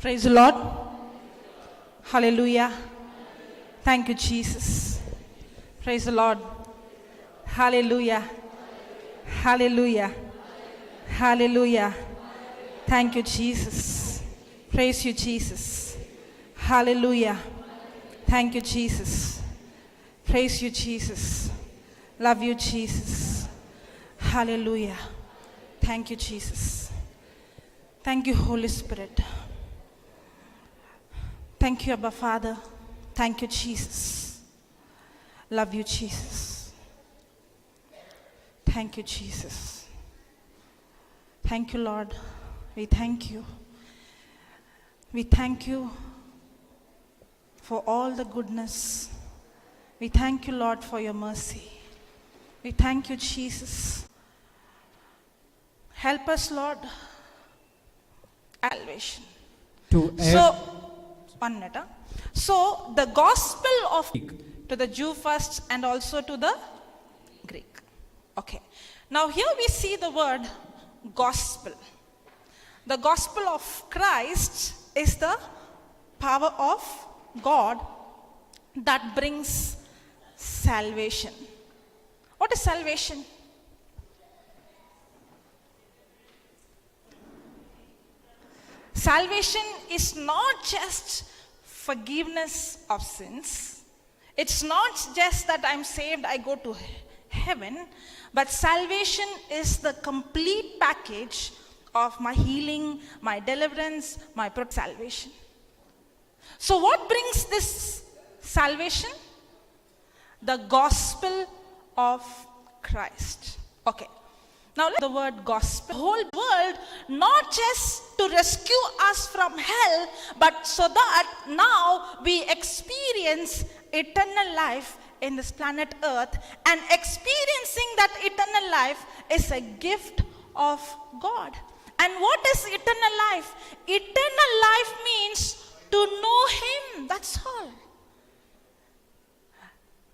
Praise the Lord. Hallelujah. Thank you, Jesus. Praise the Lord. Hallelujah. Hallelujah. Hallelujah. Thank you, Jesus. Praise you, Jesus. Hallelujah. Thank you, Jesus. Praise you, Jesus. Love you, Jesus. Hallelujah. Thank you, Jesus. Thank you, Holy Spirit. Thank you, Abba Father. Thank you, Jesus. Love you, Jesus. Thank you, Jesus. Thank you, Lord. We thank you. We thank you for all the goodness. We thank you, Lord, for your mercy. We thank you, Jesus. Help us, Lord. Salvation. So, 1 minute. So, the gospel of to the Jew first and also to the Greek. Okay. Now, here we see the word gospel. The gospel of Christ is the power of God that brings salvation. What is salvation? Salvation is not just forgiveness of sins. It's not just that I'm saved, I go to heaven. But salvation is the complete package of my healing, my deliverance, my salvation. So what brings this salvation? The gospel of Christ. Okay. Now the word gospel, the whole world, not just to rescue us from hell, but so that now we experience eternal life in this planet Earth, and experiencing that eternal life is a gift of God. And what is eternal life? Eternal life means to know Him, that's all.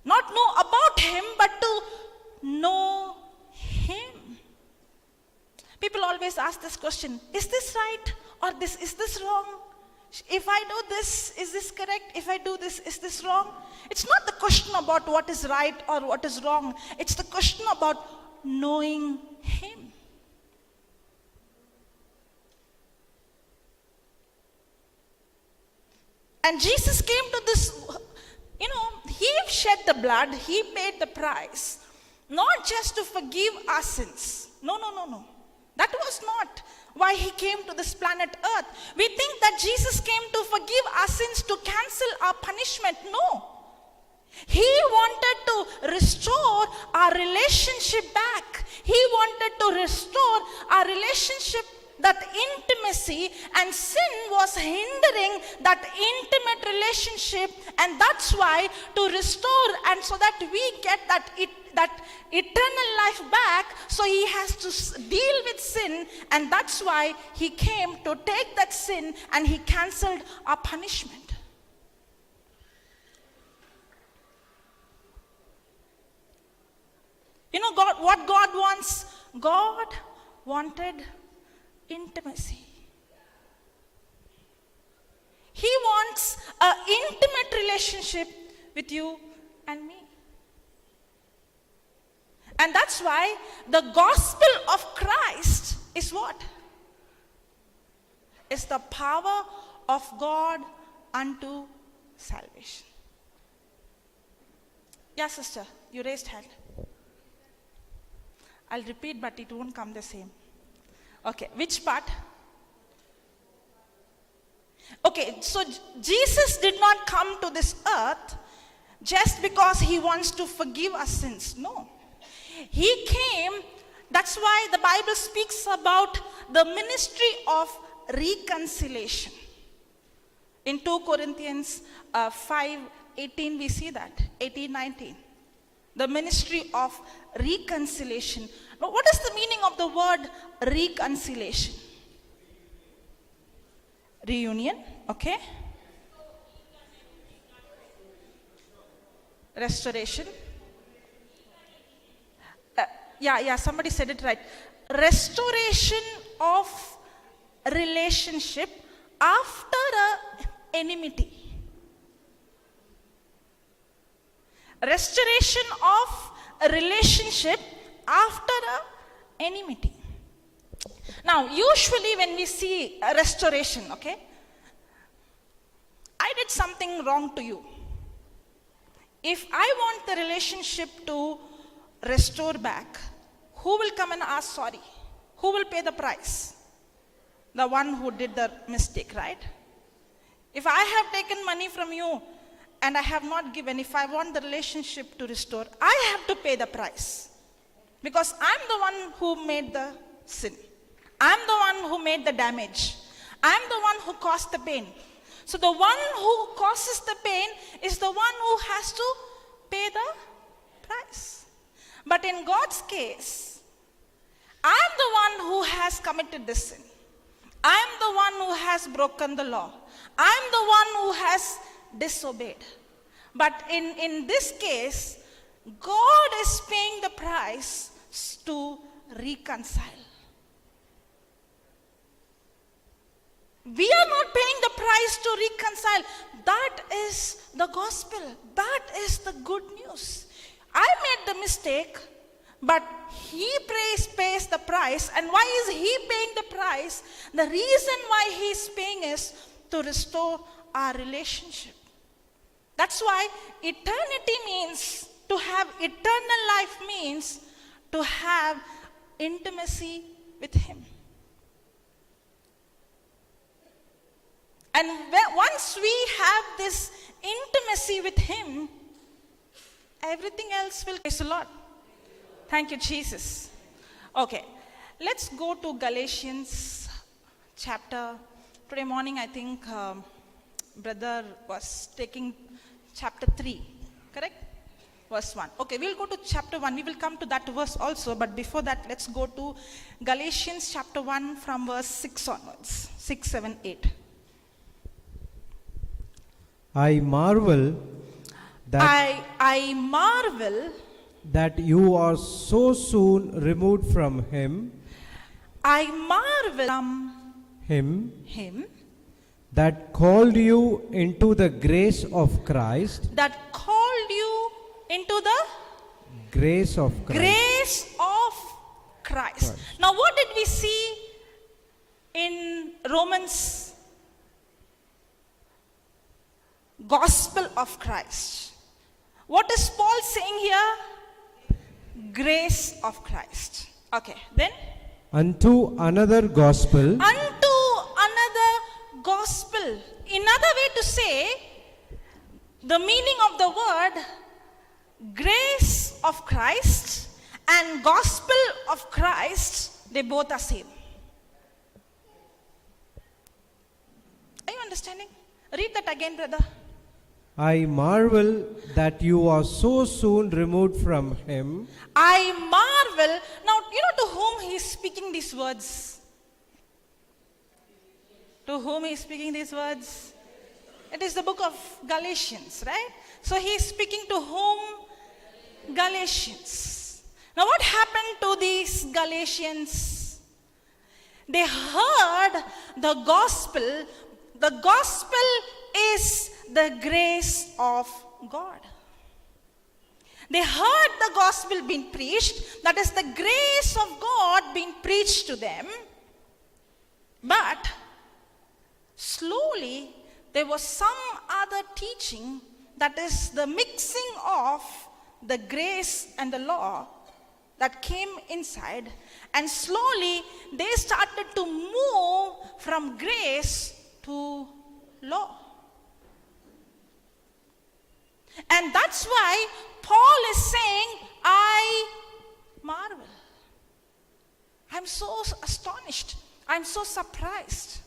Not know about Him, but to know Him. People always ask this question, is this right or is this wrong? If I do this, is this correct? If I do this, is this wrong? It's not the question about what is right or what is wrong. It's the question about knowing Him. And Jesus came to this, He shed the blood, He paid the price, not just to forgive our sins. No. That was not why He came to this planet Earth. We think that Jesus came to forgive our sins, to cancel our punishment. No. He wanted to restore our relationship back. He wanted to restore our relationship, that intimacy, and sin was hindering that intimate relationship, and that's why to restore and so that we get that eternal life back, so He has to deal with sin, and that's why He came to take that sin and He cancelled our punishment. What God wants? God wanted intimacy. He wants an intimate relationship with you and me. And that's why the gospel of Christ is what? Is the power of God unto salvation. Yeah, sister, you raised hand. I'll repeat, but it won't come the same. Okay, which part? Okay, so Jesus did not come to this earth just because He wants to forgive our sins. No. He came, that's why the Bible speaks about the ministry of reconciliation. In 2 Corinthians 5:18 we see that, 18-19. The ministry of reconciliation. Now, what is the meaning of the word reconciliation? Reunion, okay. Restoration. Somebody said it right. Restoration of relationship after a enmity. Restoration of a relationship after a enmity. Now, usually when we see a restoration, okay, I did something wrong to you. If I want the relationship to restore back, who will come and ask sorry? Who will pay the price? The one who did the mistake, right? If I have taken money from you and I have not given, if I want the relationship to restore, I have to pay the price. Because I'm the one who made the sin. I'm the one who made the damage. I'm the one who caused the pain. So the one who causes the pain is the one who has to pay the price. But in God's case, I'm the one who has committed the sin. I'm the one who has broken the law. I'm the one who has disobeyed. But in this case, God is paying the price to reconcile. We are not paying the price to reconcile. That is the gospel. That is the good news. I made the mistake, but He pays the price. And why is He paying the price? The reason why He is paying is to restore our relationship. That's why eternity means, to have eternal life means to have intimacy with Him. And once we have this intimacy with Him, everything else will. Praise the Lord. Thank you, Jesus. Okay, let's go to Galatians chapter. Today morning, I think brother was taking chapter 3, correct? Verse 1. Okay, we'll go to chapter 1. We will come to that verse also, but before that, let's go to Galatians chapter 1 from verse 6 onwards. 6, 7, 8. I marvel that I marvel that you are so soon removed from Him. I marvel from Him that called you into the grace of Christ. That called you into the Grace of Christ. Grace of Christ. Now, what did we see in Romans? Gospel of Christ. What is Paul saying here? Grace of Christ. Okay, then? Unto another gospel. Unto another gospel. Another way to say, the meaning of the word grace of Christ and gospel of Christ, they both are same. Are you understanding? Read that again, brother. I marvel that you are so soon removed from Him. I marvel. Now, you know to whom he is speaking these words? To whom he is speaking these words? It is the book of Galatians, right? So he is speaking to whom? Galatians. Now, what happened to these Galatians? They heard the gospel. The gospel is the grace of God. They heard the gospel being preached, that is the grace of God being preached to them. But slowly there was some other teaching, that is the mixing of the grace and the law, that came inside, and slowly they started to move from grace to law. And that's why Paul is saying, I marvel. I'm so astonished. I'm so surprised.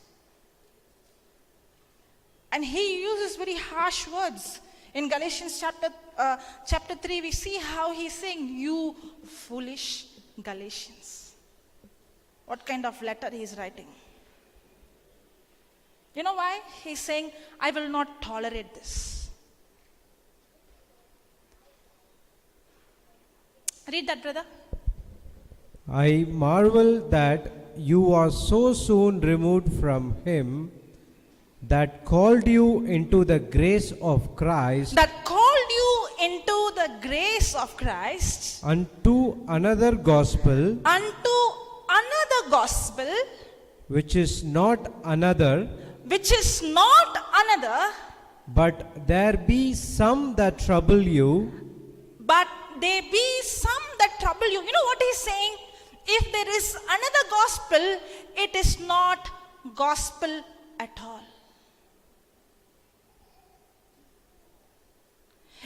And he uses very harsh words. In Galatians chapter 3, we see how he's saying, you foolish Galatians. What kind of letter he's writing? You know why? He's saying, I will not tolerate this. Read that, brother. I marvel that you are so soon removed from Him, that called you into the grace of Christ that called you into the grace of Christ unto another gospel, unto another gospel, which is not another, which is not another, but there be some that trouble you, but there be some that trouble you. You know what he's saying? If there is another gospel, it is not gospel at all.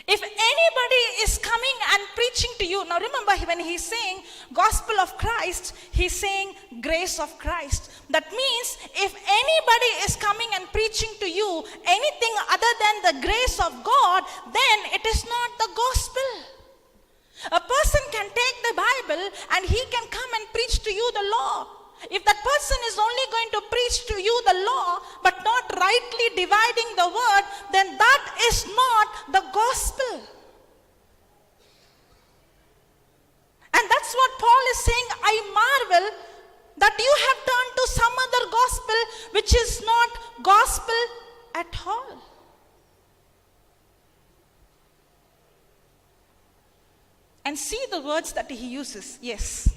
If anybody is coming and preaching to you, now remember when he's saying gospel of Christ, he's saying grace of Christ. That means if anybody is coming and preaching to you anything other than the grace of God, then it is not the gospel. A person can take the Bible and he can come and preach to you the law. If that person is only going to preach to you the law but not rightly dividing the word, then that is not the gospel. And that's what Paul is saying. I marvel that you have turned to some other gospel which is not gospel at all. And see the words that he uses. Yes.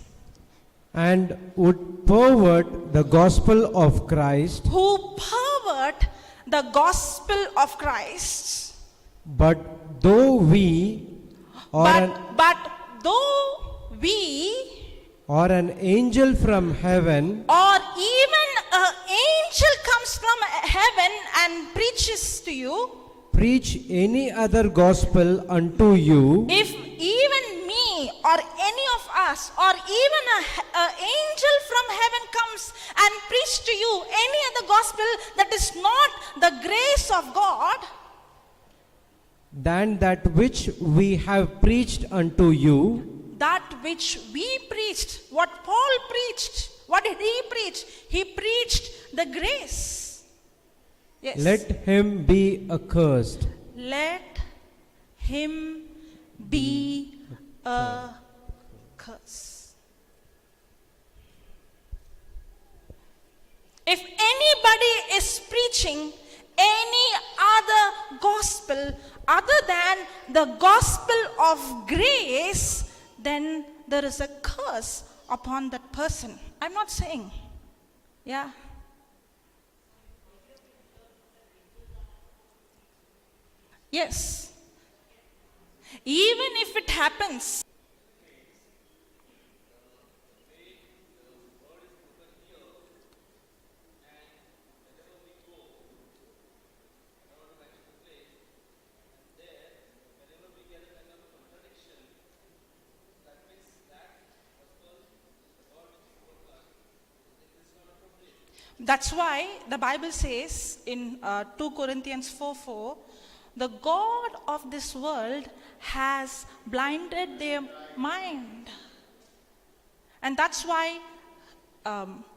and would pervert the gospel of Christ, Who pervert the gospel of Christ. but though we or But though we or an angel from heaven or even an angel comes from heaven and preaches to you, preach any other gospel unto you, if even me or any of us or even an angel from heaven comes and preach to you any other gospel that is not the grace of God, than that which we have preached unto you, that which we preached, what Paul preached, what did he preach? He preached the grace. Yes. let him be accursed. Let him be a curse. If anybody is preaching any other gospel other than the gospel of grace, then there is a curse upon that person. I'm not saying, yeah. Yes. Even if it happens, that's why the Bible says in 2 Corinthians 4:4, the God of this world has blinded their mind. And that's why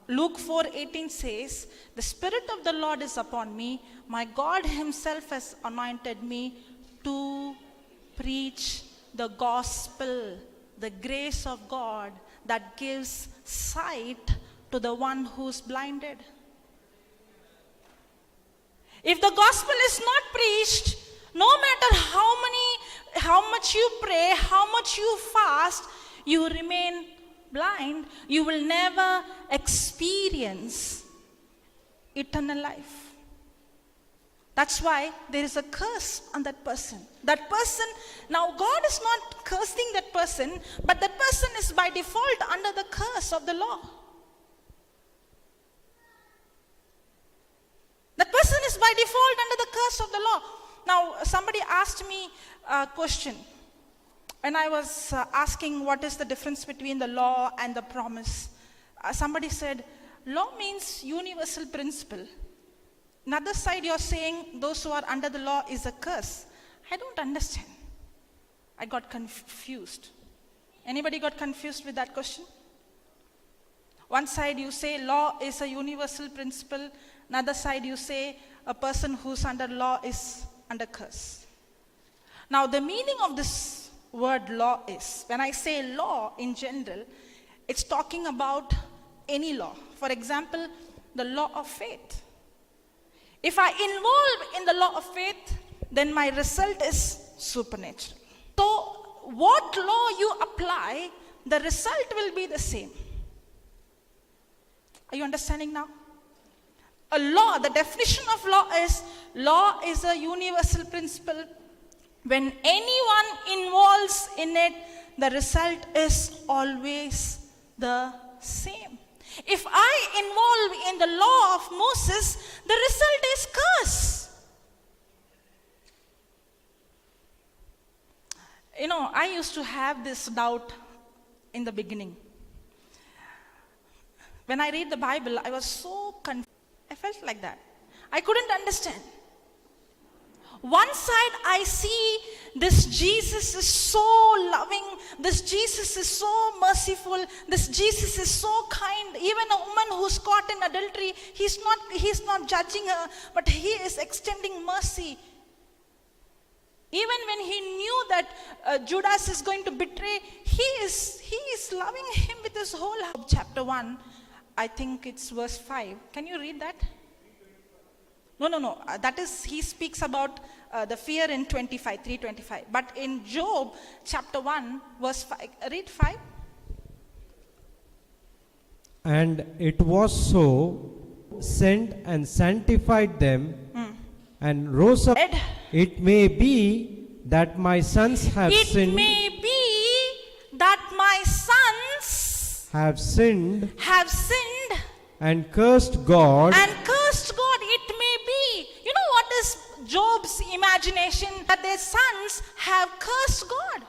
Luke 4:18 says, the Spirit of the Lord is upon me. My God himself has anointed me to preach the gospel, the grace of God that gives sight to the one who's blinded. If the gospel is not preached, no matter how much you pray, how much you fast, you remain blind. You will never experience eternal life. That's why there is a curse on that person. That person, now God is not cursing that person, but that person is by default under the curse of the law. That person is by default under the curse of the law. Now, somebody asked me a question when I was asking what is the difference between the law and the promise. Somebody said, law means universal principle. Another side you're saying those who are under the law is a curse. I don't understand. I got confused. Anybody got confused with that question? One side you say law is a universal principle. Another side you say a person who's under law is under curse. Now the meaning of this word law is, when I say law in general, it's talking about any law. For example, the law of faith. If I involve in the law of faith, then my result is supernatural. So, what law you apply, the result will be the same. Are you understanding now? A law, the definition of law is a universal principle. When anyone involves in it, the result is always the same. If I involve in the law of Moses, the result is curse. You know, I used to have this doubt in the beginning. When I read the Bible, I was so confused. I felt like that. I couldn't understand. One side I see this Jesus is so loving, this Jesus is so merciful, this Jesus is so kind. Even a woman who's caught in adultery, he's not judging her, but he is extending mercy. Even when he knew that Judas is going to betray, he is loving him with his whole heart. Chapter 1, I think it's verse 5. Can you read that? No. That is, he speaks about the fear in 3:25. But in Job, chapter 1, verse 5. Read 5. And it was so, sent and sanctified them, and rose up. It may be that my sons have sinned. It may be that my sons have sinned and cursed God. It may be. You know what is Job's imagination? That their sons have cursed God.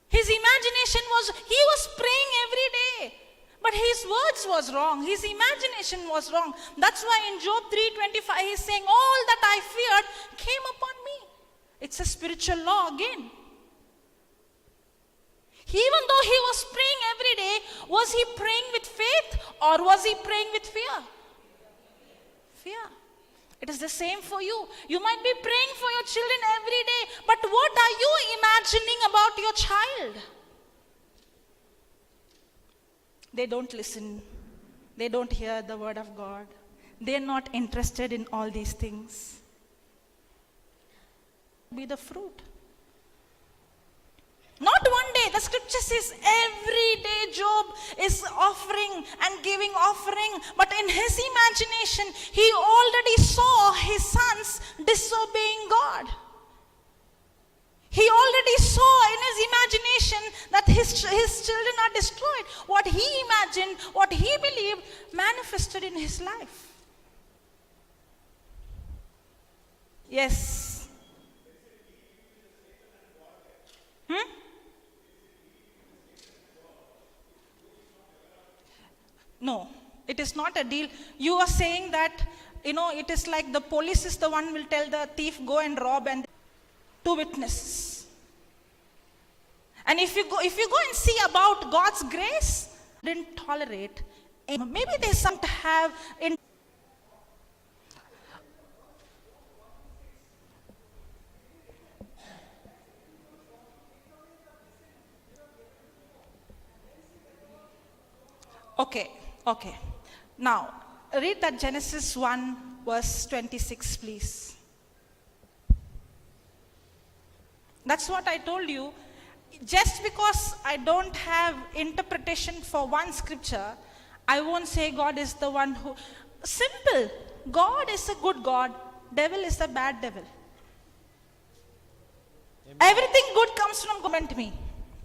His imagination was, he was praying every day, but his words was wrong. His imagination was wrong. That's why in Job 3:25 he's saying, all that I feared came upon me. It's a spiritual law again. Even though he was praying every day, was he praying with faith or was he praying with fear? Fear. It is the same for you. You might be praying for your children every day, but what are you imagining about your child? They don't listen. They don't hear the word of God. They're not interested in all these things. Be the fruit. Not one day. The scripture says every day Job is offering and giving offering. But in his imagination, he already saw his sons disobeying God. He already saw in his imagination that his children are destroyed. What he imagined, what he believed, manifested in his life. Yes. No, it is not a deal. You are saying that, it is like the police is the one will tell the thief, go and rob, and two witnesses. And if you go and see about God's grace, didn't tolerate. Maybe there's some to have in. Okay. Now, read that Genesis 1, verse 26, please. That's what I told you. Just because I don't have interpretation for one scripture, I won't say God is the one who. Simple. God is a good God. Devil is a bad devil. Amen. Everything good comes from God. Me.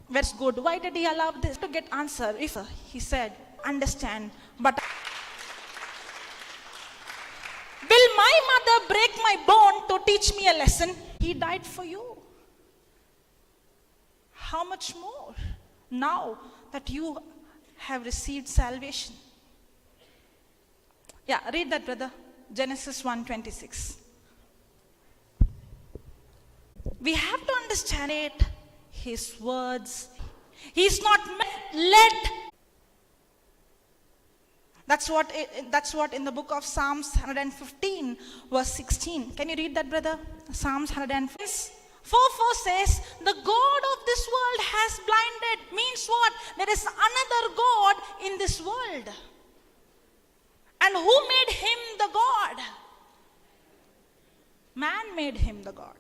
Where's good? Why did he allow this to get answer? If he said, understand, but will my mother break my bone to teach me a lesson? He died for you. How much more now that you have received salvation? Yeah, read that, brother. Genesis 1:26. We have to understand it. His words. He's not led. That's what in the book of Psalms 115, verse 16. Can you read that, brother? Psalms 115. 4:4 says, the God of this world has blinded. Means what? There is another God in this world. And who made him the God? Man made him the God.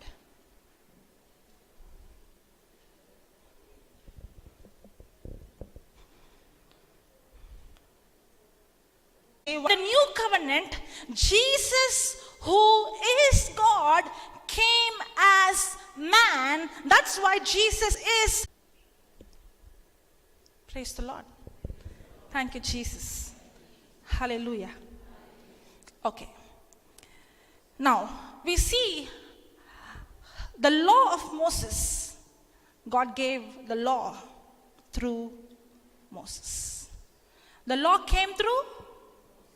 The new covenant, Jesus, who is God, came as man. That's why Jesus is. Praise the Lord. Thank you, Jesus. Hallelujah. Okay. Now, we see the law of Moses. God gave the law through Moses. The law came through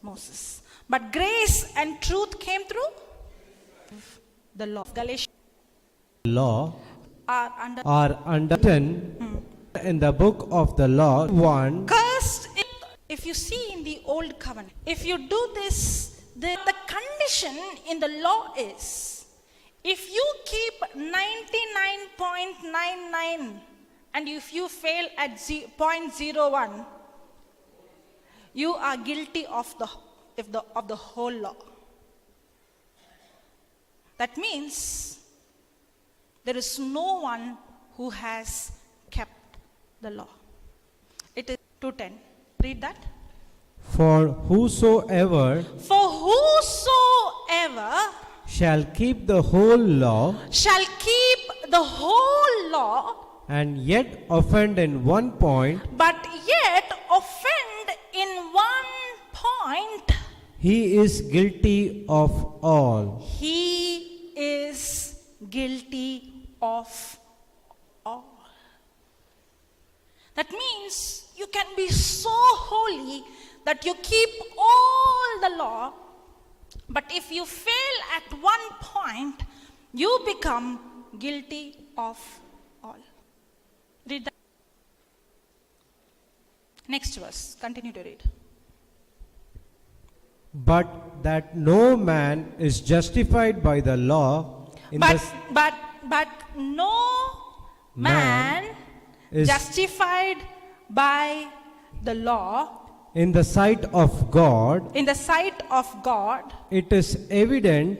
Moses. But grace and truth came through the law. Galatians Law are written in the book of the law 1. cursed. If you see in the old covenant, if you do this, the condition in the law is, if you keep 99.99 and if you fail at 0.01, you are guilty of the whole law. That means there is no one who has kept the law. It is 2:10. Read that. For whosoever shall keep the whole law and yet offend in one point, but yet offend in one point, he is guilty of all. he is guilty of all. That means you can be so holy that you keep all the law, but if you fail at one point, you become guilty of all. Read that. Next verse. Continue to read. But that no man is justified by the law in But the no man is justified by the law in the sight of God. in the sight of God. It is evident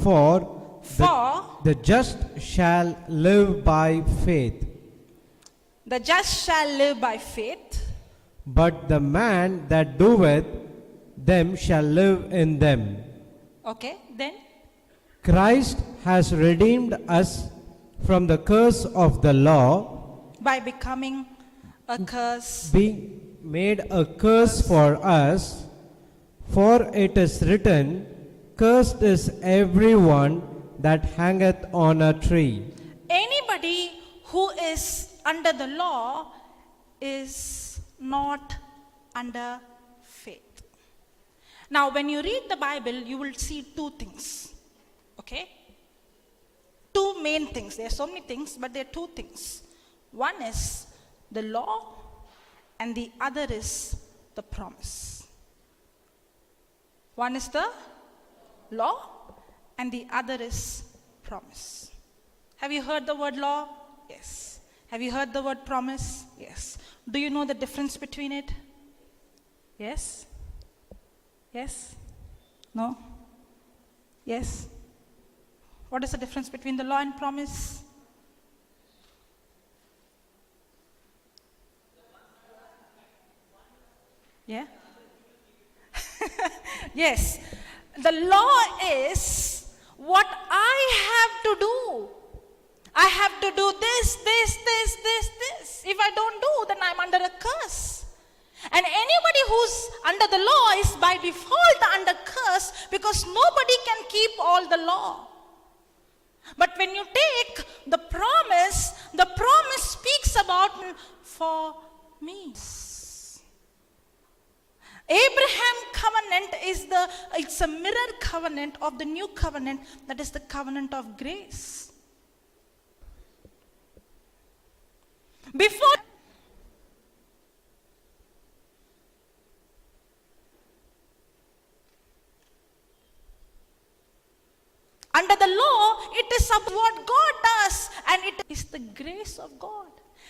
for the just shall live by faith. The just shall live by faith. But the man that doeth them shall live in them. Okay, then Christ has redeemed us from the curse of the law, by becoming a curse. being made a curse for us. For it is written, Cursed is everyone that hangeth on a tree. Anybody who is under the law is not under faith. Now, when you read the Bible, you will see two things. Okay? Two main things. There are so many things, but there are two things. One is the law, and the other is the promise. One is the law, and the other is promise. Have you heard the word law? Yes. Have you heard the word promise? Yes. Do you know the difference between it? Yes? Yes? No? Yes? What is the difference between the law and promise? Yeah? Yes. The law is what I have to do. I have to do this. If I don't do, then I'm under a curse. And anybody who's under the law is by default under curse, because nobody can keep all the law. But when you take the promise speaks about for me. Abraham covenant it's a mirror covenant of the new covenant, that is the covenant of grace. Before under the law, it is what God does, and it is the grace of God.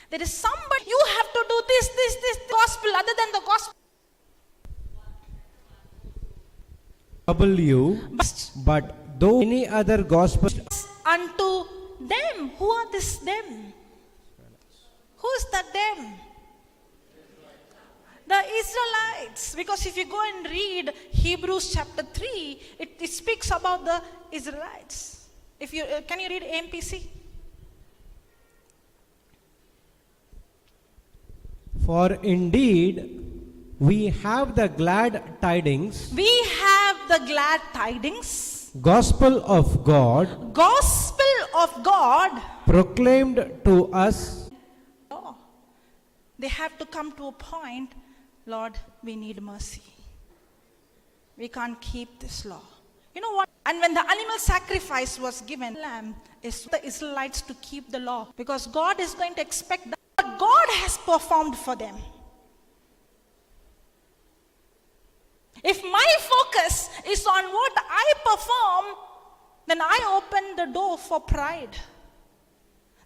There is somebody, you have to do this gospel other than the gospel. trouble you, but though any other gospel unto them. Who are this them? Who is that them? The Israelites. Because if you go and read Hebrews chapter 3, it speaks about the Israelites. If you can you read AMPC? For indeed we have the glad tidings, We have the glad tidings, gospel of God, gospel of God. proclaimed to us. Oh, they have to come to a point, Lord, we need mercy. We can't keep this law. You know what? And when the animal sacrifice was given, lamb is the Israelites to keep the law, because God is going to expect that what God has performed for them. If my focus is on what I perform, then I open the door for pride.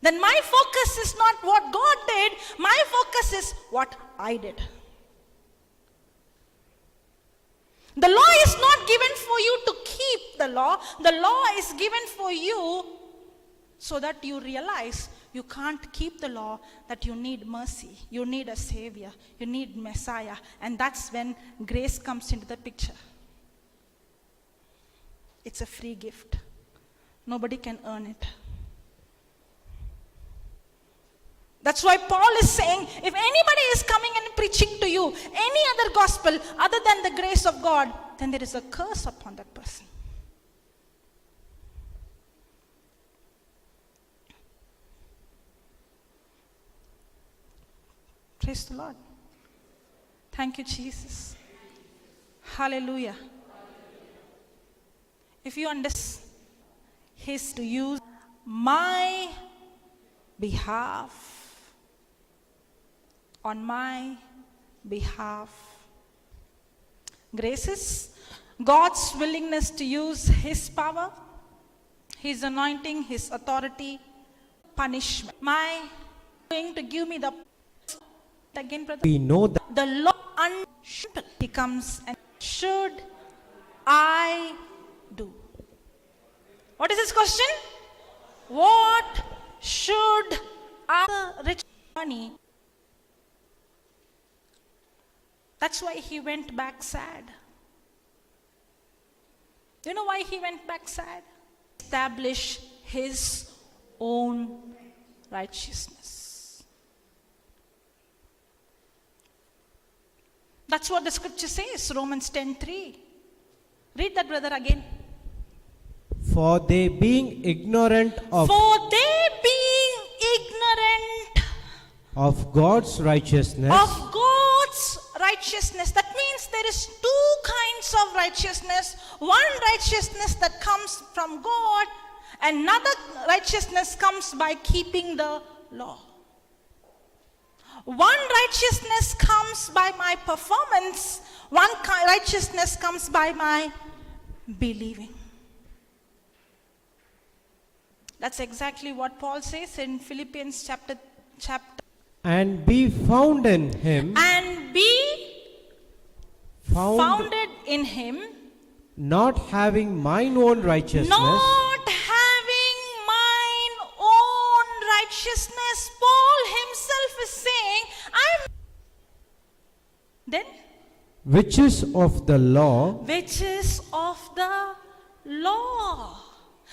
Then my focus is not what God did, my focus is what I did. The law is not given for you to keep the law is given for you so that you realize you can't keep the law, that you need mercy, you need a savior, you need Messiah, and that's when grace comes into the picture. It's a free gift. Nobody can earn it. That's why Paul is saying, if anybody is coming and preaching to you any other gospel other than the grace of God, then there is a curse upon that person. Praise the Lord. Thank you, Jesus. Hallelujah. If you understand, His to use my behalf, on my behalf. Grace is God's willingness to use His power, His anointing, His authority, punishment. My going to give me the again, brother. We know that The law unshould becomes and should I do? What is this question? What should I rich money? That's why he went back sad. You know why he went back sad? Establish his own righteousness. That's what the scripture says, Romans 10:3. Read that, brother, again. for they being ignorant of God's righteousness, That means there is two kinds of righteousness. One righteousness that comes from God, another righteousness comes by keeping the law. One righteousness comes by my performance, one righteousness comes by my believing. That's exactly what Paul says in Philippians chapter and be found in him, and be founded in him, not having mine own righteousness, not having mine own righteousness. Paul himself is saying, then which is of the law, which is of the law.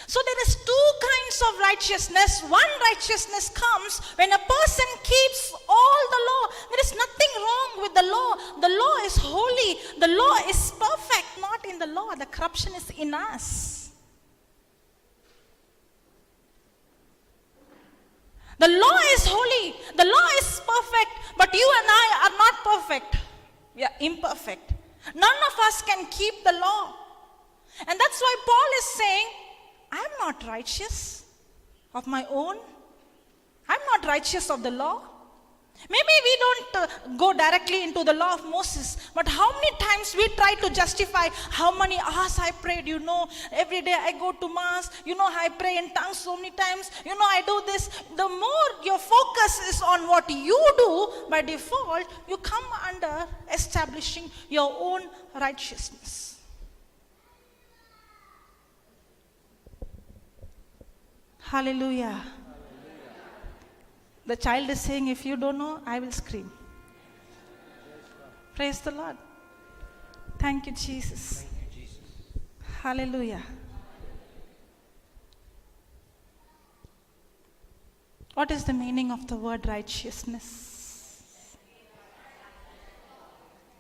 So there is two kinds of righteousness. One righteousness comes when a person keeps all the law. There is nothing wrong with the law. The law is holy. The law is perfect. Not in the law. The corruption is in us. The law is holy. The law is perfect. But you and I are not perfect. We are imperfect. None of us can keep the law. And that's why Paul is saying, I am not righteous of my own. I am not righteous of the law. Maybe we don't go directly into the law of Moses, but how many times we try to justify how many hours I prayed, every day I go to mass, I pray in tongues so many times, I do this. The more your focus is on what you do, by default, you come under establishing your own righteousness. Hallelujah. The child is saying, if you don't know, I will scream. Praise the Lord. Thank you, Jesus. Hallelujah. What is the meaning of the word righteousness?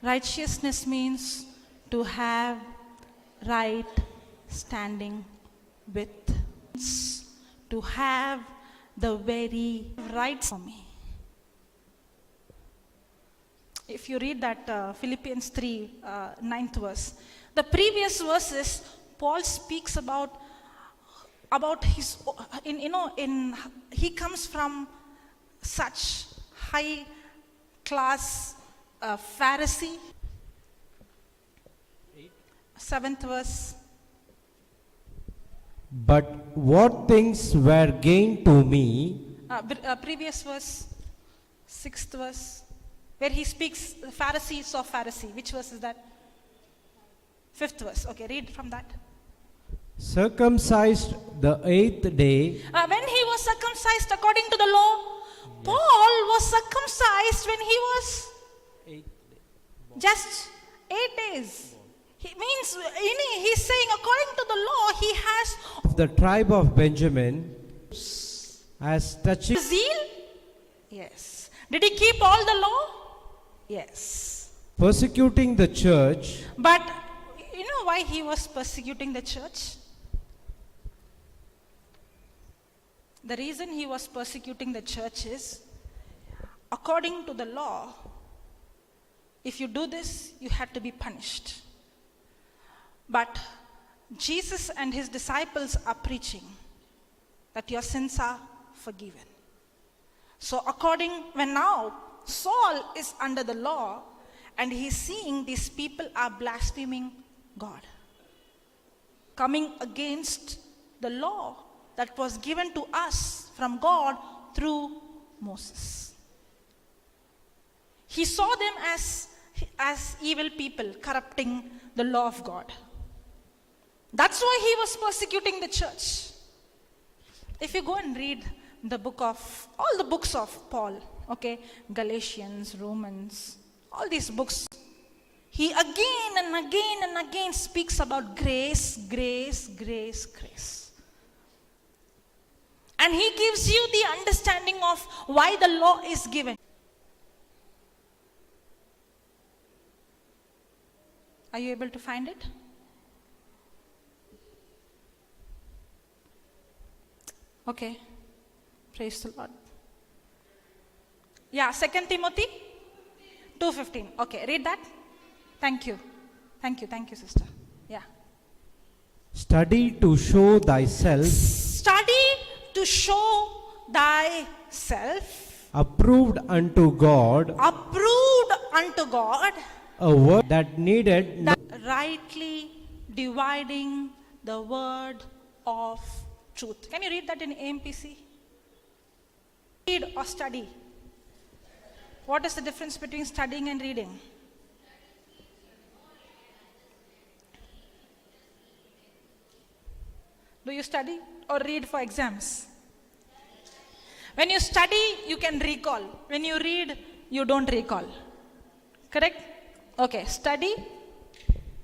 Righteousness means to have right standing with. To have the very right for me. If you read that Philippians 3, 9th verse, the previous verses, Paul speaks about his, he comes from such high class Pharisee. 7th verse. But what things were gained to me, Previous verse, 6th verse, where he speaks the Pharisees of Pharisee. Which verse is that? 5th verse. Okay, read from that. circumcised the 8th day, When he was circumcised according to the law, Paul was circumcised when he was just 8 days. He means, he's saying according to the law, he has of the tribe of Benjamin, as touching zeal. Yes. Did he keep all the law? Yes. persecuting the church, But you know why he was persecuting the church? The reason he was persecuting the church is, according to the law, if you do this, you had to be punished. But Jesus and his disciples are preaching that your sins are forgiven. So when now Saul is under the law and he's seeing these people are blaspheming God, coming against the law that was given to us from God through Moses. He saw them as evil people corrupting the law of God. That's why he was persecuting the church. If you go and read all the books of Paul, okay, Galatians, Romans, all these books, he again and again and again speaks about grace, grace, grace, grace. And he gives you the understanding of why the law is given. Are you able to find it? Okay. Praise the Lord. Yeah, 2 Timothy 2:15. Okay, read that. Thank you, sister. Yeah. study to show thyself Study to show thyself approved unto God, a word that needed that rightly dividing the word of truth. Can you read that in AMPC? Read or study? What is the difference between studying and reading? Do you study or read for exams? When you study, you can recall. When you read, you don't recall. Correct? Okay, study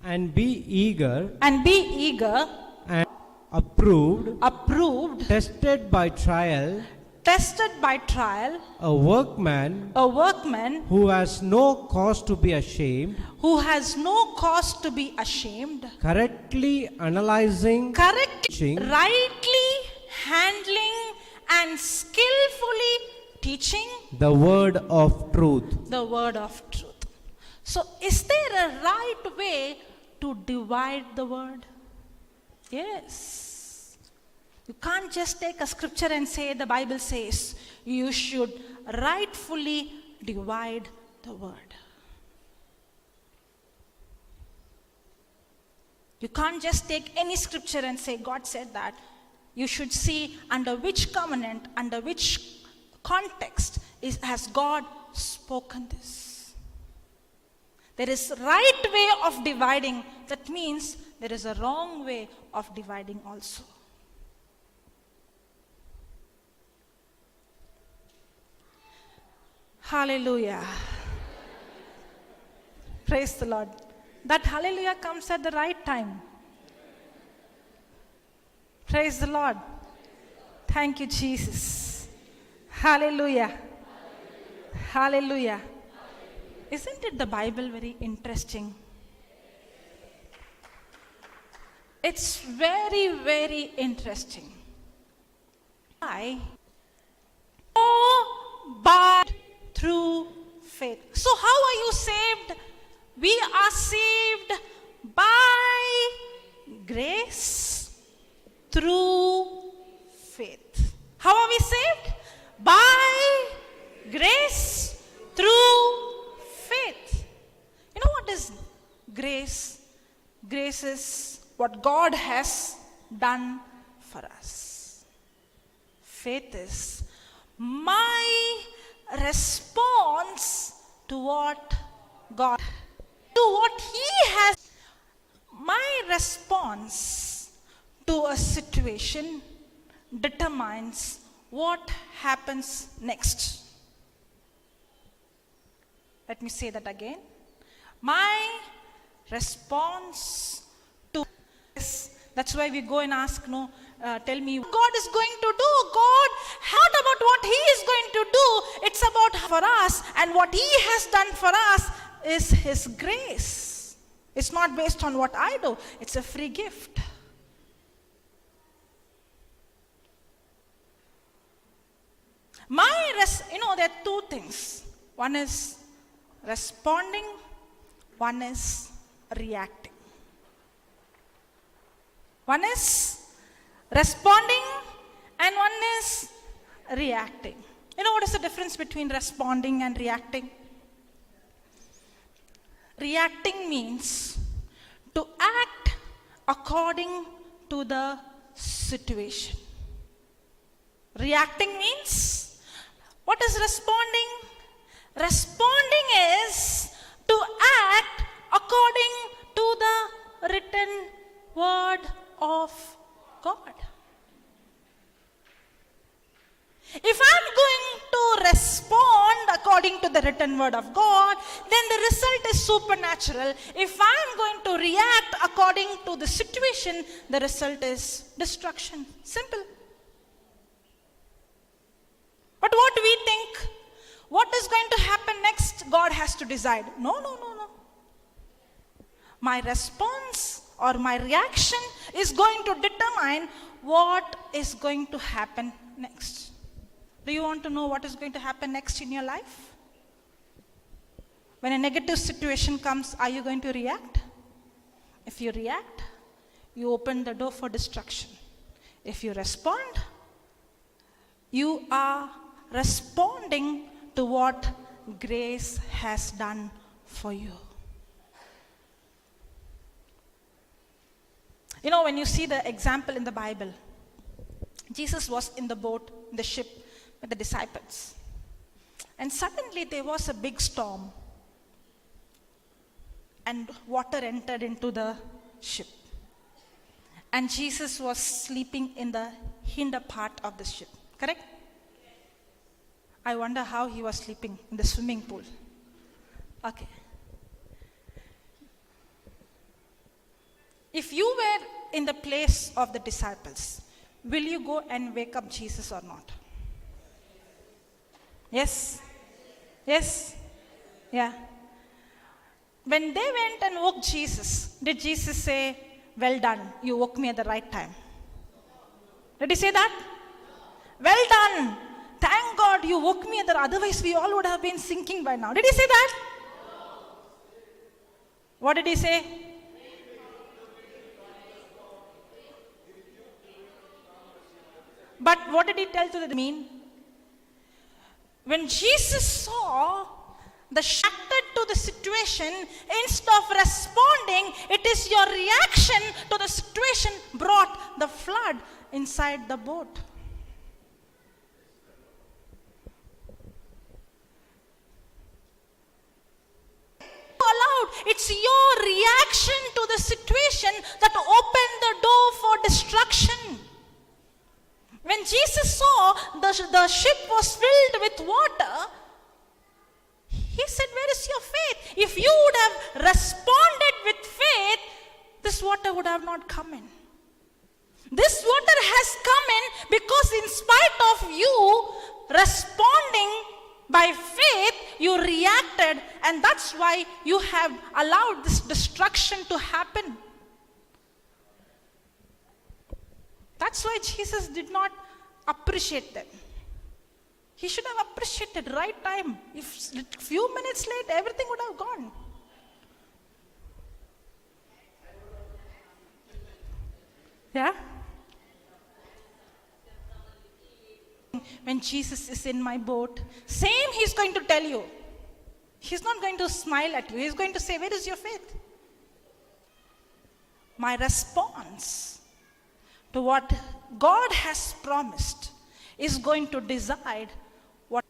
and be eager and approved, tested by trial, a workman who has no cause to be ashamed, correctly analyzing, rightly handling and skillfully teaching the word of truth. So, is there a right way to divide the word? Yes. You can't just take a scripture and say the Bible says you should rightfully divide the word. You can't just take any scripture and say God said that. You should see under which covenant, under which context has God spoken this. There is right way of dividing. That means there is a wrong way of dividing also. Hallelujah. Praise the Lord. That hallelujah comes at the right time. Praise the Lord. Thank you, Jesus. Hallelujah. Hallelujah. Isn't it the Bible very interesting? It's very, very interesting. I go by through faith. So how are you saved? We are saved by grace through faith. How are we saved? By grace through faith. You know what is grace? Grace is what God has done for us. Faith is my response to what God, to what He has. My response to a situation determines what happens next. Let me say that again. My response to this. That's why we go and ask, tell me what God is going to do. God, not about what He is going to do. It's about for us, and what He has done for us is His grace. It's not based on what I do. It's a free gift. There are two things. One is responding, one is reacting. One is responding and one is reacting. You know what is the difference between responding and reacting? Reacting means to act according to the situation. Reacting means, what is responding? Responding is to act according to the written word of God. If I'm going to respond according to the written word of God, then the result is supernatural. If I'm going to react according to the situation, the result is destruction. Simple. But what we think, what is going to happen next, God has to decide. No. My response or my reaction is going to determine what is going to happen next. Do you want to know what is going to happen next in your life? When a negative situation comes, are you going to react? If you react, you open the door for destruction. If you respond, you are responding to what grace has done for you. You know, when you see the example in the Bible, Jesus was in the boat, in the ship with the disciples. And suddenly there was a big storm. And water entered into the ship. And Jesus was sleeping in the hinder part of the ship. Correct? I wonder how he was sleeping in the swimming pool. Okay. If you were in the place of the disciples, will you go and wake up Jesus or not? Yes? Yes? Yeah. When they went and woke Jesus, did Jesus say, "Well done, you woke me at the right time"? Did he say that? "Well done. Thank God you woke me at the otherwise we all would have been sinking by now." Did he say that? What did he say? But what did he tell to the mean? When Jesus saw the shattered to the situation, instead of responding, it is your reaction to the situation brought the flood inside the boat. Allowed. It's your reaction to the situation that opened the door for destruction. When Jesus saw the ship was filled with water, He said, where is your faith? If you would have responded with faith, this water would have not come in. This water has come in because in spite of you responding by faith, you reacted, and that's why you have allowed this destruction to happen. That's why Jesus did not appreciate them. He should have appreciated right time. If few minutes late, everything would have gone. Yeah? When Jesus is in my boat, same he's going to tell you. He's not going to smile at you. He's going to say, where is your faith? My response to what God has promised is going to decide what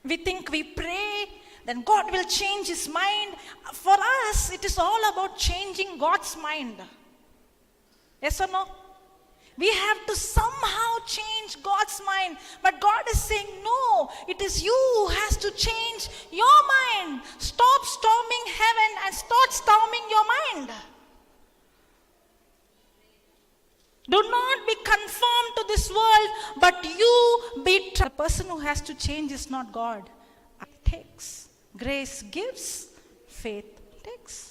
we think. We pray, then God will change his mind. For us, it is all about changing God's mind. Yes or no? We have to somehow change God's mind. But God is saying, no, it is you who has to change your mind. Stop storming heaven and start storming your mind. Do not be conformed to this world, but you be. The person who has to change is not God. It takes. Grace gives, faith takes.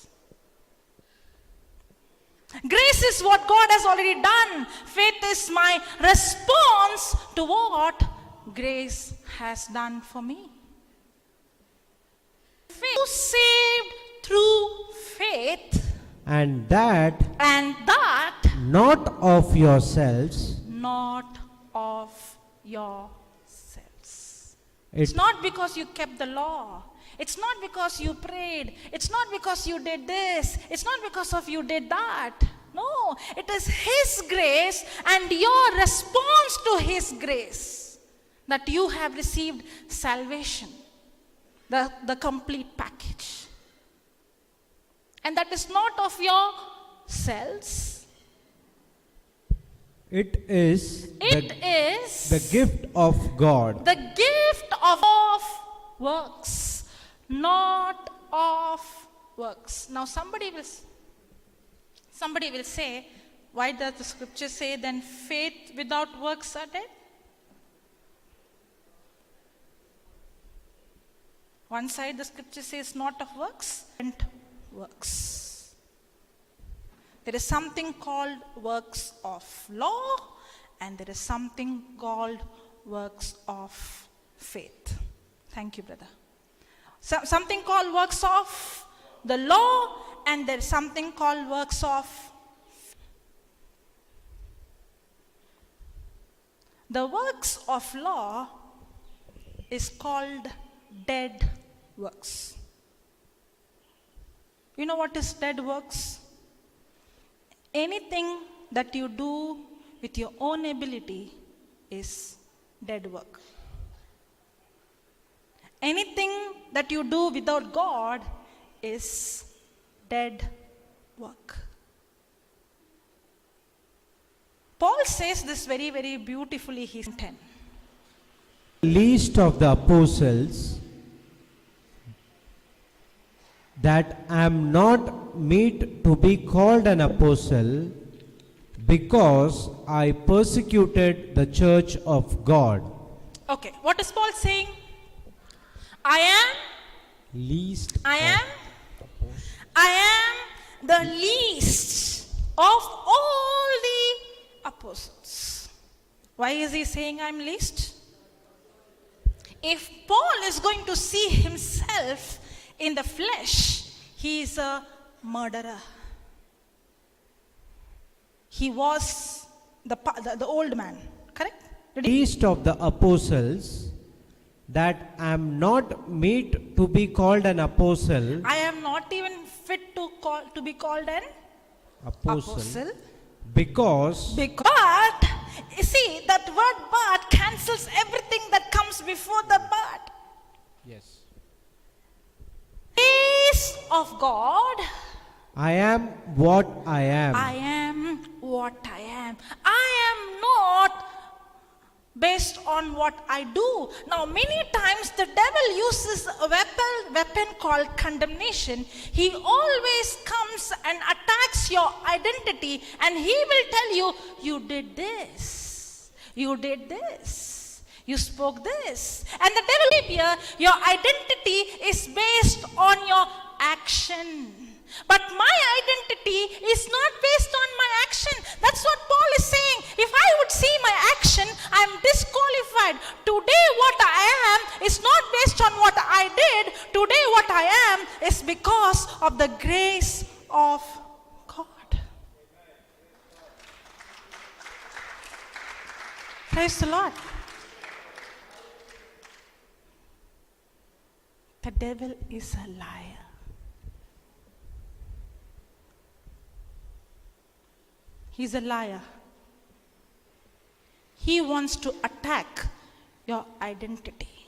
Grace is what God has already done. Faith is my response to what grace has done for me. Faith saved through faith, And that not of yourselves. not of yourselves. It's not because you kept the law. It's not because you prayed. It's not because you did this. It's not because of you did that. No, it is his grace and your response to his grace that you have received salvation, the complete package. And that is not of yourselves. It is the gift of God. The gift of works, not of works. Now somebody will say, why does the scripture say then faith without works are dead? One side the scripture says not of works and works. There is something called works of law, and there is something called works of faith. Thank you, brother. Something called works of the law, and there is something called works of the works of law is called dead works. You know what is dead works? Anything that you do with your own ability is dead work. Anything that you do without God is dead work. Paul says this very, very beautifully. He's 10. Least of the apostles, that I am not meet to be called an apostle, because I persecuted the church of God. Okay, what is Paul saying? I am the least of all the apostles. Why is he saying I'm least? If Paul is going to see himself in the flesh, he is a murderer. He was the old man, correct? Least of the apostles, that I am not meet to be called an apostle. I am not even fit to be called an apostle. Because But, you see, that word but cancels everything that comes before the but. yes, Grace of God. I am what I am. I am what I am. I am not based on what I do. Now, many times the devil uses a weapon called condemnation. He always comes and attacks your identity, and he will tell you, you did this, you did this, you spoke this. And the devil here, your identity is based on your action. But my identity is not based on my action. That's what Paul is saying. If I would see my action, I am disqualified. Today what I am is not based on what I did. Today what I am is because of the grace of God. Praise the Lord. The devil is a liar. He's a liar. He wants to attack your identity.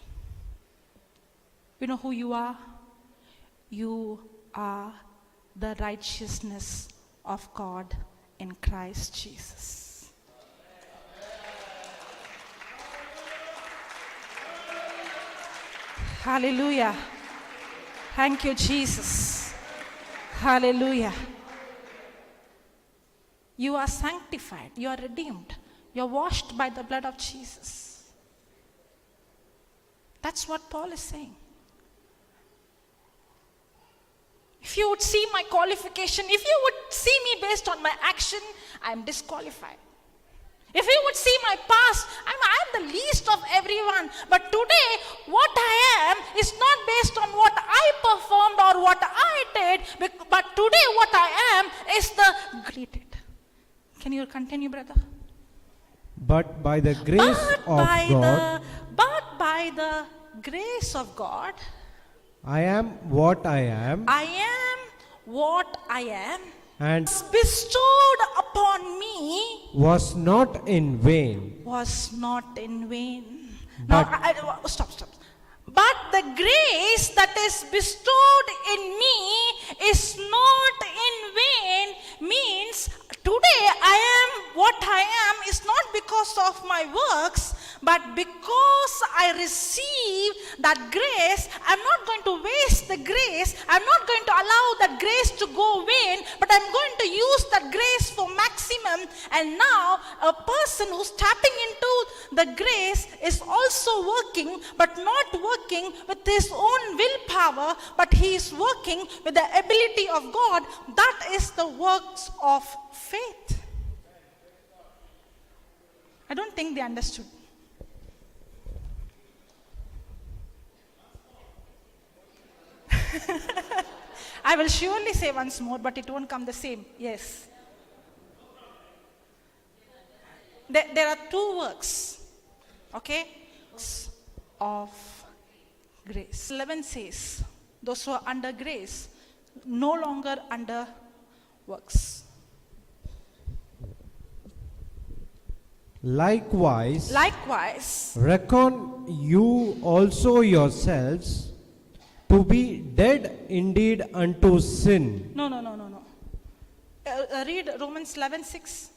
You know who you are? You are the righteousness of God in Christ Jesus. Hallelujah. Thank you, Jesus. Hallelujah. You are sanctified. You are redeemed. You are washed by the blood of Jesus. That's what Paul is saying. If you would see my qualification, if you would see me based on my action, I am disqualified. If you would see my past, I'm the least of everyone. But today, what I am is not based on what I performed or what I did, but today what I am is the greater. Can you continue, brother? But by the grace But by the grace of God, I am what I am. I am what I am. And bestowed upon me was not in vain. Was not in vain. But, now, stop. But the grace that is bestowed in me is not in vain means today I am what I am is not because of my works, but because I receive that grace. I'm not going to waste the grace. I'm not going to allow that grace to go vain, but I'm going to use that grace for maximum. And now a person who's tapping into the grace is also working, but not working with his own willpower, but he is working with the ability of God. That is the works of faith. I don't think they understood. I will surely say once more, but it won't come the same. Yes. There are two works. Okay? Of grace. 11 says, those who are under grace, no longer under works. Likewise, reckon you also yourselves to be dead indeed unto sin. No. Read Romans 11:6.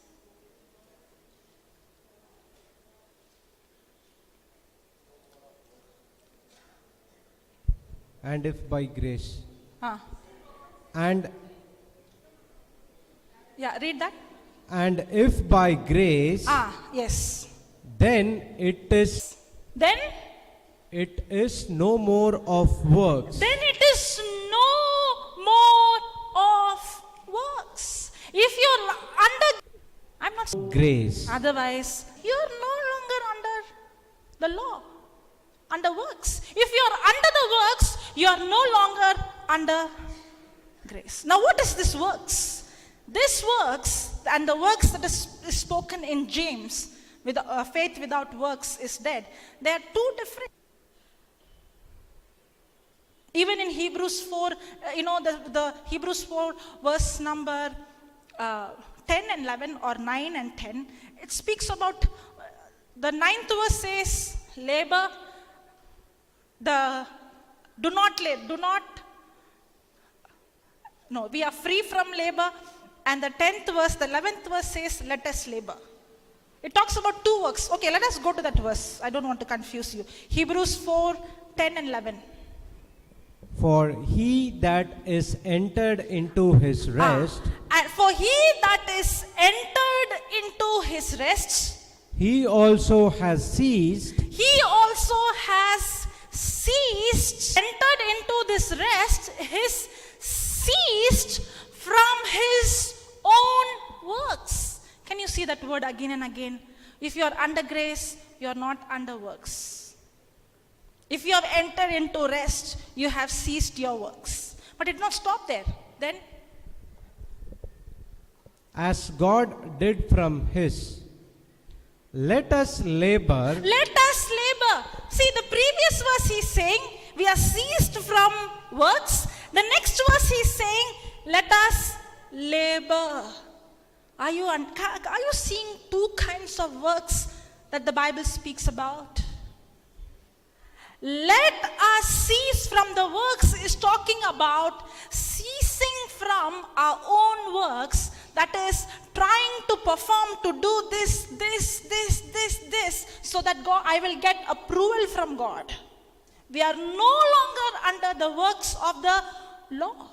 And if by grace. Read that. And if by grace. Yes. Then it is. Then? It is no more of works. Then it is no more of works. If you're under, I'm not grace. Otherwise, you're no longer under the law, under works. If you're under the works, you're no longer under grace. Now, what is this works? This works, and the works that is spoken in James, with faith without works is dead. They are two different. Even in Hebrews 4, the Hebrews 4 verse number 10 and 11 or 9 and 10, it speaks about, the 9th verse says, labor, we are free from labor. And the 10th verse, the 11th verse says, let us labor. It talks about two works. Okay, let us go to that verse. I don't want to confuse you. Hebrews 4, 10 and 11. For he that is entered into his rest, And for he that is entered into his rest, he also has ceased entered into this rest, his ceased from his own works. Can you see that word again and again? If you are under grace, you are not under works. If you have entered into rest, you have ceased your works. But it did not stop there. Then, as God did from his, let us labor. let us labor. See, the previous verse he's saying, we are ceased from works. The next verse he's saying, let us labor. Are you seeing two kinds of works that the Bible speaks about? Let us cease from the works is talking about ceasing from our own works, that is trying to perform, to do this, so that God, I will get approval from God. We are no longer under the works of the law.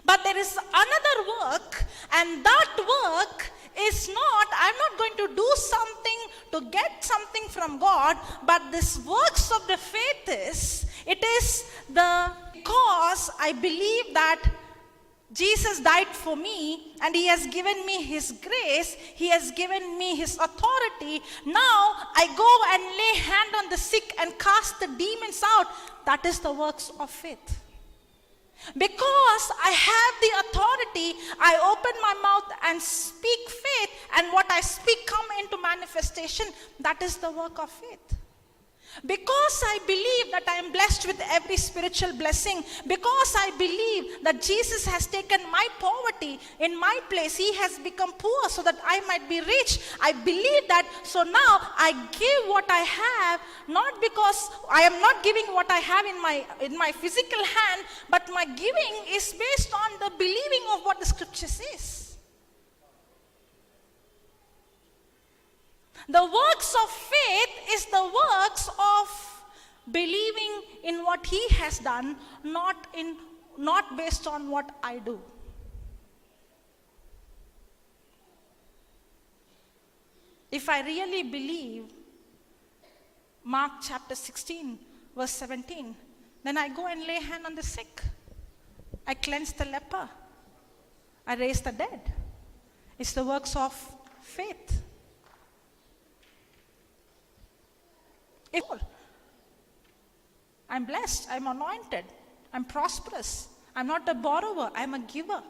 But there is another work, and that work is not, I'm not going to do something to get something from God, but this works of the faith is, it is because I believe that Jesus died for me and he has given me his grace, he has given me his authority. Now I go and lay hand on the sick and cast the demons out. That is the works of faith. Because I have the authority, I open my mouth and speak faith, and what I speak come into manifestation. That is the work of faith. Because I believe that I am blessed with every spiritual blessing, because I believe that Jesus has taken my poverty in my place, he has become poor so that I might be rich. I believe that, so now I give what I have, not because I am not giving what I have in my physical hand, but my giving is based on the believing of what the scripture says. The works of faith is the works of believing in what he has done, not based on what I do. If I really believe Mark chapter 16 verse 17, then I go and lay hand on the sick. I cleanse the leper. I raise the dead. It's the works of faith. I'm blessed, I'm anointed, I'm prosperous, I'm not a borrower, I'm a giver.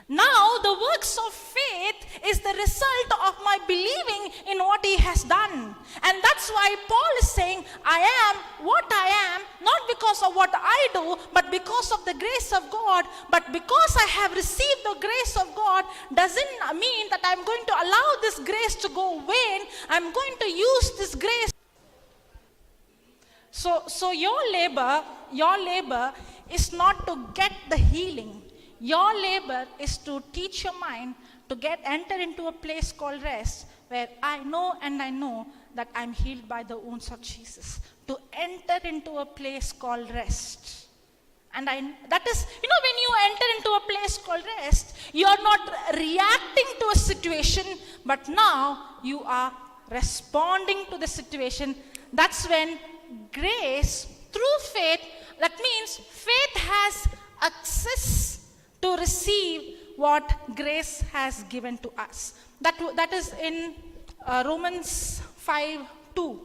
Now, the works of faith is the result of my believing in what he has done. And that's why Paul is saying, I am what I am, not because of what I do, but because of the grace of God. But because I have received the grace of God, doesn't mean that I'm going to allow this grace to go vain. I'm going to use this grace. So your labor is not to get the healing. Your labor is to teach your mind to enter into a place called rest, where I know that I'm healed by the wounds of Jesus. To enter into a place called rest. And that is, when you enter into a place called rest, you are not reacting to a situation, but now you are responding to the situation. That's when grace, through faith, that means faith has access to receive what grace has given to us. That is in Romans 5:2.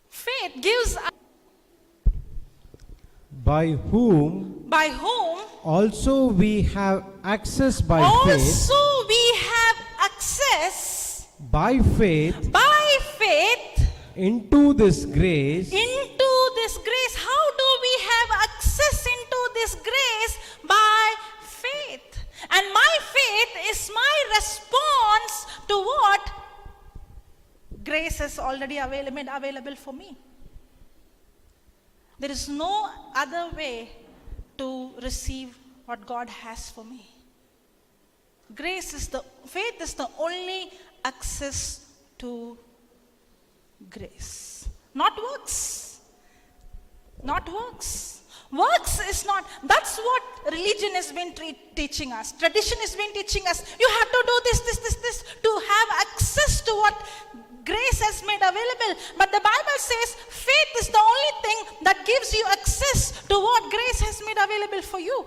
Faith gives us, by whom also we have access by faith. Also we have access by faith into this grace. How do we have access into this grace? By faith. And my faith is my response to what grace is already made available for me. There is no other way to receive what God has for me. Faith is the only access to grace. Not works. Not works. Works is not, that's what religion has been teaching us. Tradition has been teaching us. You have to do this to have access to what grace has made available. But the Bible says faith is the only thing that gives you access to what grace has made available for you.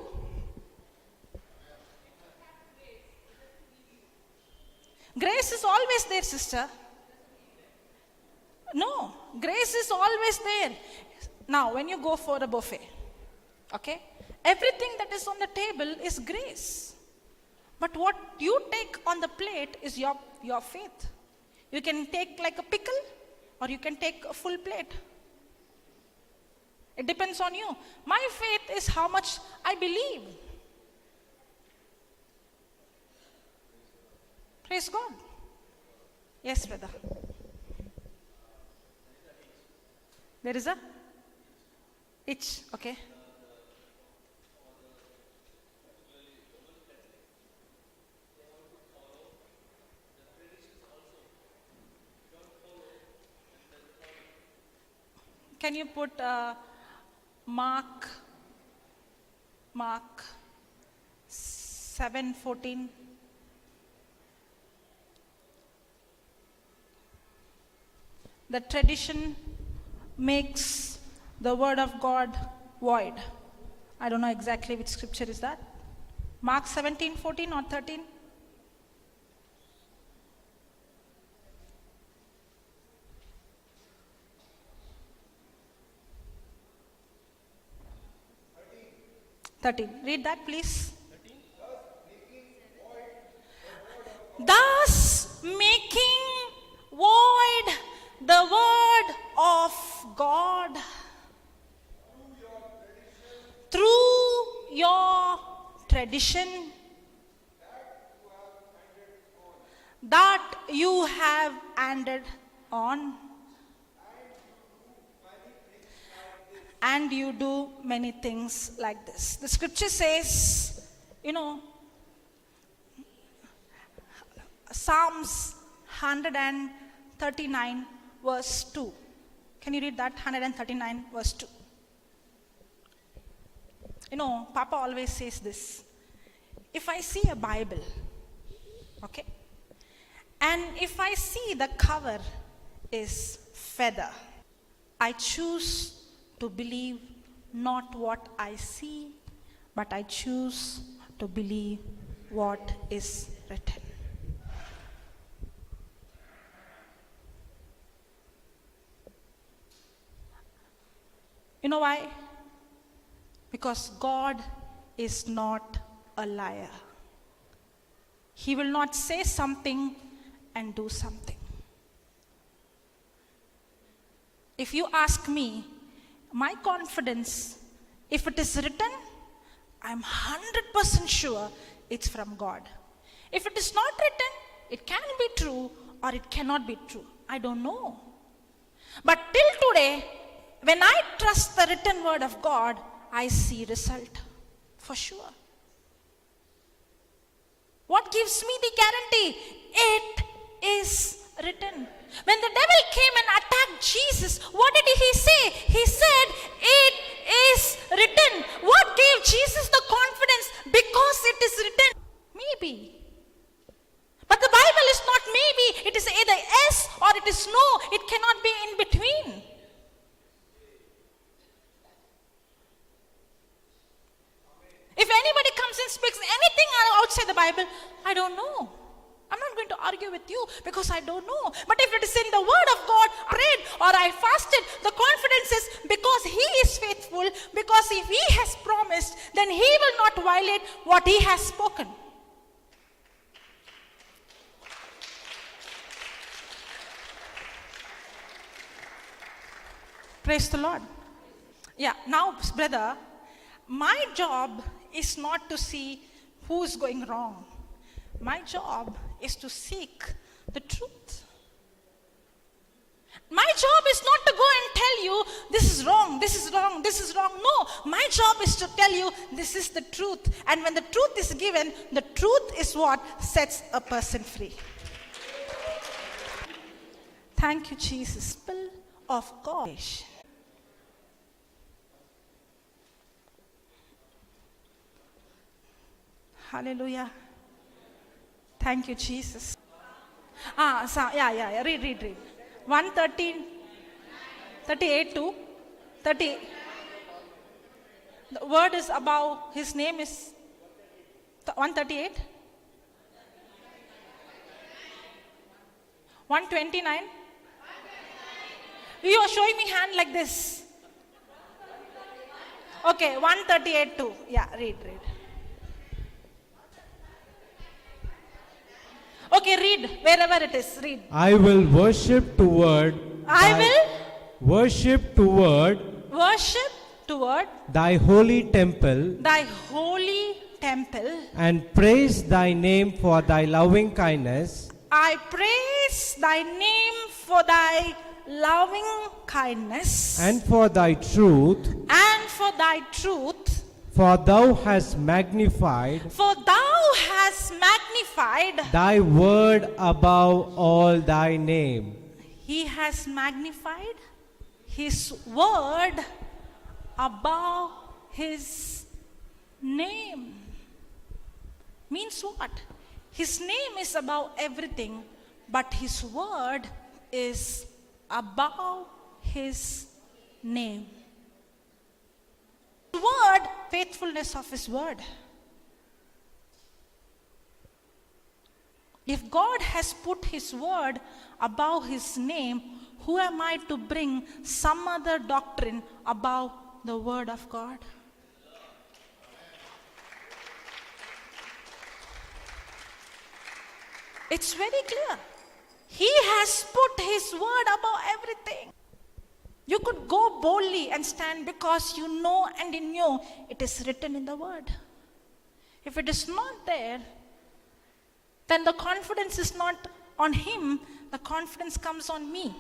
Grace is always there, sister. No, grace is always there. Now, when you go for a buffet, okay, everything that is on the table is grace. But what you take on the plate is your faith. You can take like a pickle or you can take a full plate. It depends on you. My faith is how much I believe. Praise God. Yes, brother. There is a itch, okay. Can you put Mark 7:14? The tradition makes the word of God void. I don't know exactly which scripture is that. Mark 17:14 or 13? Read that, please. Thus making void the word of God through your tradition that you have handed on. And you do many things like this. The scripture says, Psalms 139 verse 2. Can you read that? 139 verse 2. Papa always says this. If I see a Bible, okay, and if I see the cover is feather, I choose to believe not what I see, but I choose to believe what is written. You know why? Because God is not a liar. He will not say something and do something. If you ask me, my confidence, if it is written, I'm 100% sure it's from God. If it is not written, it can be true or it cannot be true. I don't know. But till today, when I trust the written word of God, I see result for sure. What gives me the guarantee? It is written. When the devil came and attacked Jesus, what did he say? He said, it is written. What gave Jesus the confidence? Because it is written. Maybe. But the Bible is not maybe. It is either yes or it is no. It cannot be in between. If anybody comes and speaks anything outside the Bible, I don't know. I'm not going to argue with you because I don't know. But if it is in the word of God, I prayed or I fasted, the confidence is because he is faithful, because if he has promised, then he will not violate what he has spoken. Praise the Lord. Yeah, now, brother, my job is not to see who is going wrong. My job is to seek the truth. My job is not to go and tell you, this is wrong, this is wrong, this is wrong. No, my job is to tell you, this is the truth. And when the truth is given, the truth is what sets a person free. Thank you, Jesus. People of God. Hallelujah. Thank you, Jesus. Read. 113, 38 to 30. The word is about, his name is 138. 129. You are showing me hand like this. Okay, 138 too. Yeah, read. Okay, read wherever it is. Read. I will worship toward Worship toward thy holy temple thy holy temple. and praise thy name for thy loving kindness I praise thy name for thy loving kindness and for thy truth, for thou hast magnified thy word above all thy name. He has magnified his word above his name. Means what? His name is above everything, but his word is above his name. Word, faithfulness of his word. If God has put his word above his name, who am I to bring some other doctrine above the word of God? It's very clear. He has put his word above everything. You could go boldly and stand because you know and in you it is written in the word. If it is not there, then the confidence is not on him, the confidence comes on me.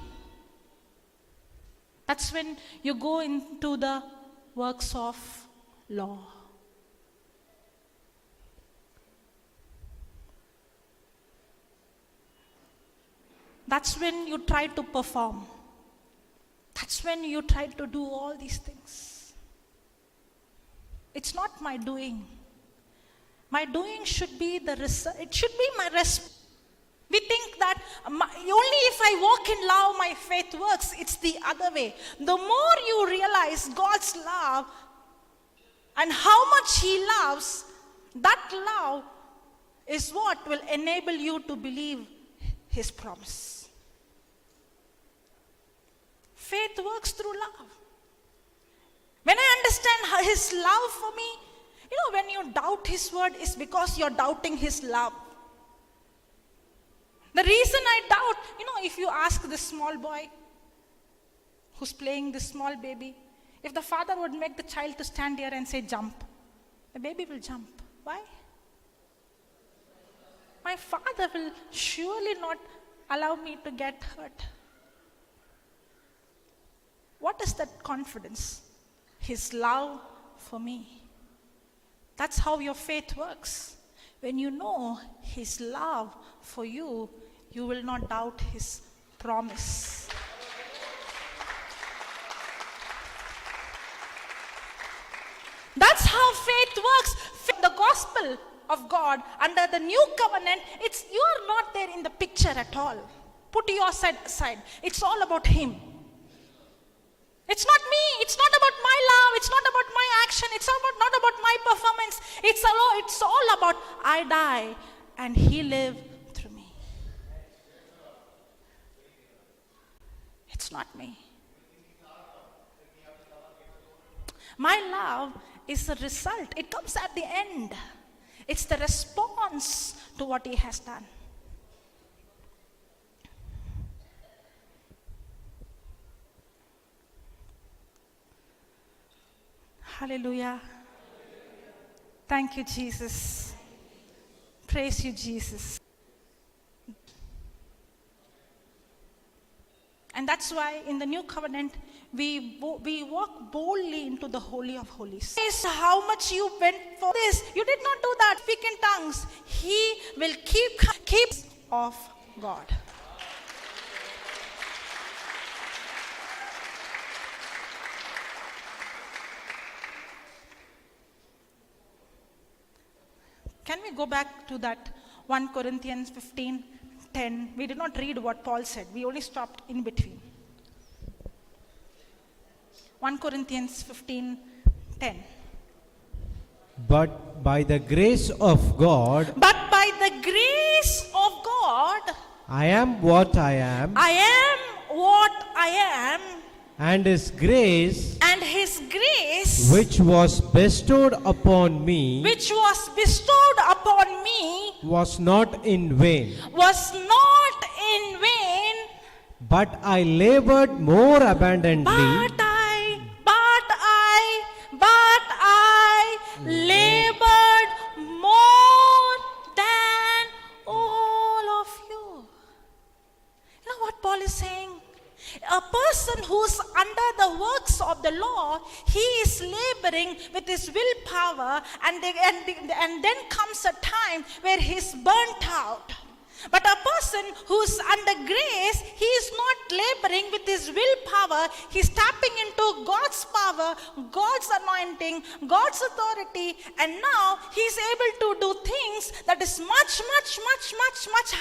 That's when you go into the works of law. That's when you try to perform. That's when you try to do all these things. It's not my doing. My doing should be the result. It should be my response. We think that only if I walk in love, my faith works. It's the other way. The more you realize God's love and how much He loves, that love is what will enable you to believe His promise. Faith works through love. When I understand His love for me, when you doubt His word is because you're doubting His love. The reason I doubt, if you ask this small boy who's playing this small baby, if the father would make the child to stand here and say jump, the baby will jump. Why? My father will surely not allow me to get hurt. What is that confidence? His love for me. That's how your faith works. When you know His love for you, you will not doubt His promise. That's how faith works. The gospel of God under the new covenant, you are not there in the picture at all. Put your side aside. It's all about Him. It's not me. It's not about my love. It's not about my action. It's not about my performance. It's all about I die and He lived through me. It's not me. My love is a result. It comes at the end. It's the response to what He has done. Hallelujah. Thank you, Jesus. Praise you, Jesus. And that's why in the new covenant, we walk boldly into the Holy of Holies. Is how much you went for this. You did not do that. Speak in tongues. He will keep of God. Can we go back to that 1 Corinthians 15:10? We did not read what Paul said. We only stopped in between. 1 Corinthians 15:10. But by the grace of God, I am what I am, and His grace, which was bestowed upon me, was not in vain. But I labored more abundantly. Labored more than all of you. You know what Paul is saying? A person who's under the works of the law, he is laboring with his willpower, and then comes a time where he's burnt out. But a person who's under grace, he is not laboring with his willpower. He's tapping into God's power, God's anointing, God's authority, and now he's able to do things that is much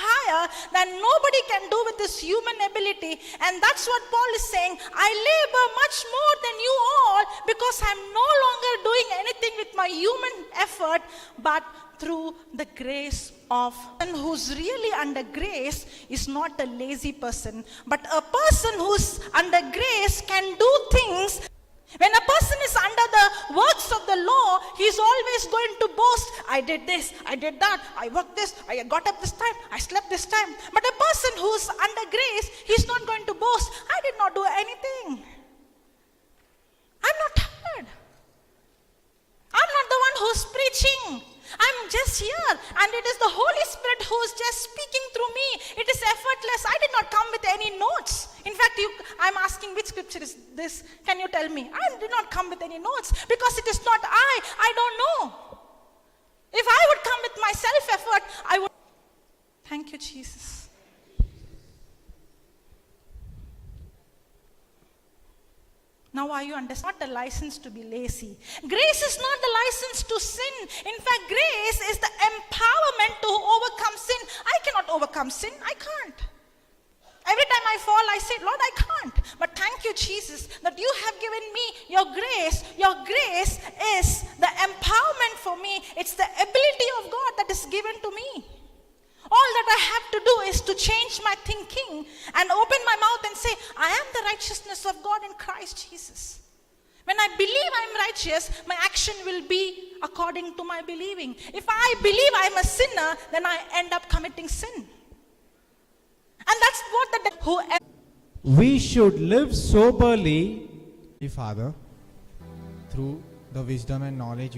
higher than nobody can do with his human ability. And that's what Paul is saying. I labor much more than you all because I'm no longer doing anything with my human effort, but through the grace of, and who's really under grace is not a lazy person, but a person who's under grace can do things. When a person is under the works of the law, he's always going to boast. I did this, I did that, I worked this, I got up this time, I slept this time. But a person who's under grace, he's not going to boast. I did not do anything. I'm not tired. I'm not the one who's preaching. I'm just here, and it is the Holy Spirit who is just speaking through me. It is effortless. I did not come with any notes. In fact, I'm asking which scripture is this? Can you tell me? I did not come with any notes because it is not I don't know. If I would come with my self-effort, I would. Thank you, Jesus. Now are you understand? Not a license to be lazy. Grace is not the license to sin. In fact, grace is the empowerment to overcome sin. I cannot overcome sin. I can't. Every time I fall, I say, Lord, I can't. But thank you, Jesus, that you have given me your grace. Your grace is the empowerment for me. It's the ability of God that is given to me. All that I have to do is to change my thinking and open my mouth and say, I am the righteousness of God in Christ Jesus. When I believe I'm righteous, my action will be according to my believing. If I believe I'm a sinner, then I end up committing sin. And that's what we should live soberly. Father, through the wisdom and knowledge